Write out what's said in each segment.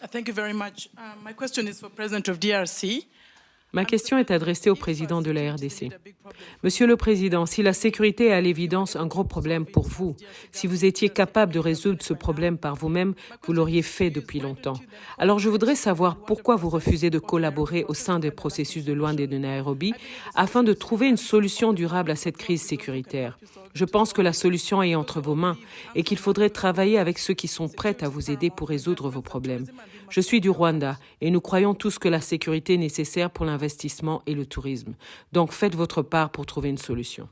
Thank you very much. My question is for President of DRC. Ma question est adressée au président de la RDC. Monsieur le Président, si la sécurité est à l'évidence un gros problème pour vous, si vous étiez capable de résoudre ce problème par vous-même, vous l'auriez fait depuis longtemps. Alors je voudrais savoir pourquoi vous refusez de collaborer au sein des processus de Luanda et de Nairobi afin de trouver une solution durable à cette crise sécuritaire. Je pense que la solution est entre vos mains et qu'il faudrait travailler avec ceux qui sont prêts à vous aider pour résoudre vos problèmes. Je suis du Rwanda et nous croyons tous que la sécurité est nécessaire pour l'investissement et le tourisme. Donc faites votre part pour trouver une solution.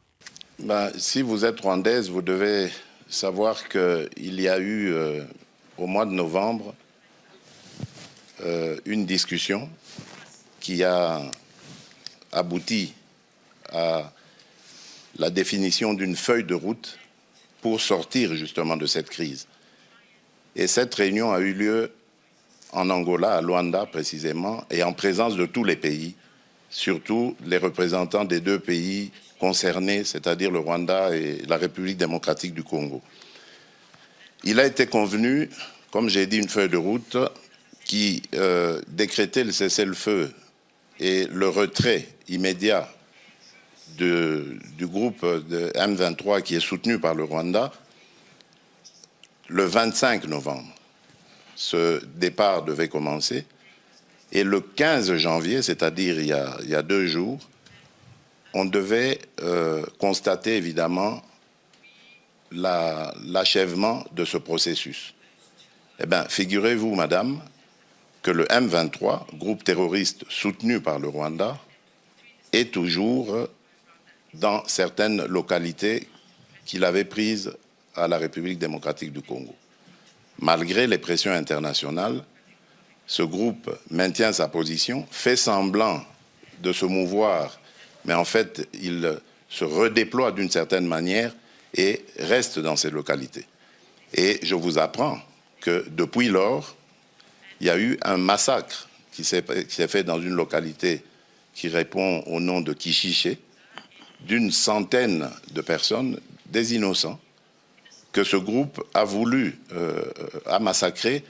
Si vous êtes rwandaise, vous devez savoir qu'il y a eu au mois de novembre une discussion qui a abouti à la définition d'une feuille de route pour sortir justement de cette crise. Et cette réunion a eu lieu en Angola, à Luanda précisément, et en présence de tous les pays, surtout les représentants des deux pays concernés, c'est-à-dire le Rwanda et la République démocratique du Congo. Il a été convenu, comme j'ai dit, une feuille de route qui décrétait le cessez-le-feu et le retrait immédiat du groupe de M23 qui est soutenu par le Rwanda le 25 novembre. Ce départ devait commencer et le 15 janvier, c'est-à-dire il y a 2 jours, on devait constater évidemment l'achèvement de ce processus. Eh bien, figurez-vous, madame, que le M23, groupe terroriste soutenu par le Rwanda, est toujours dans certaines localités qu'il avait prises à la République démocratique du Congo. Malgré les pressions internationales, ce groupe maintient sa position, fait semblant de se mouvoir, mais en fait, il se redéploie d'une certaine manière et reste dans ces localités. Et je vous apprends que depuis lors, il y a eu un massacre qui s'est fait dans une localité qui répond au nom de Kishiché, d'une centaine de personnes, des innocents, que ce groupe a voulu massacrer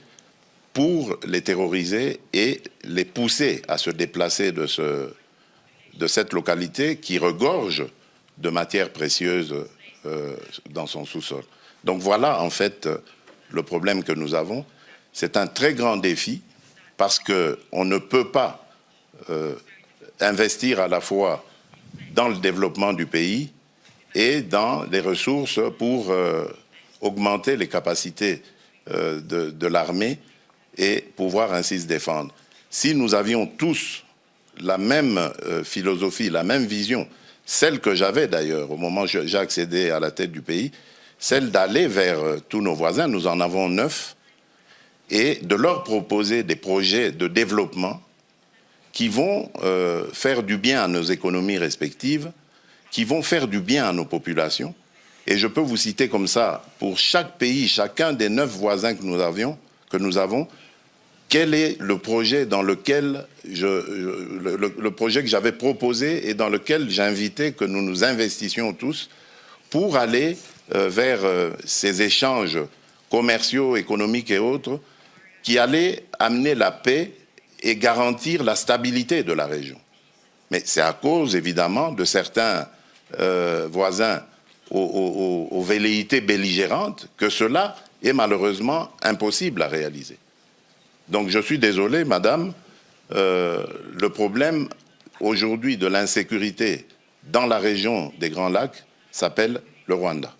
pour les terroriser et les pousser à se déplacer de cette localité qui regorge de matières précieuses dans son sous-sol. Donc voilà en fait le problème que nous avons. C'est un très grand défi parce qu'on ne peut pas investir à la fois dans le développement du pays et dans les ressources pour augmenter les capacités de l'armée et pouvoir ainsi se défendre. Si nous avions tous la même philosophie, la même vision, celle que j'avais d'ailleurs au moment où j'ai accédé à la tête du pays, celle d'aller vers tous nos voisins, nous en avons 9, et de leur proposer des projets de développement qui vont faire du bien à nos économies respectives, qui vont faire du bien à nos populations. Et je peux vous citer comme ça, pour chaque pays, chacun des 9 voisins que nous avons, quel est le projet dans lequel le projet que j'avais proposé et dans lequel j'invitais que nous nous investissions tous pour aller vers ces échanges commerciaux, économiques et autres qui allaient amener la paix et garantir la stabilité de la région. Mais c'est à cause, évidemment, de certains voisins aux velléités belligérantes que cela est malheureusement impossible à réaliser. Donc je suis désolé, madame, le problème aujourd'hui de l'insécurité dans la région des Grands Lacs s'appelle le Rwanda.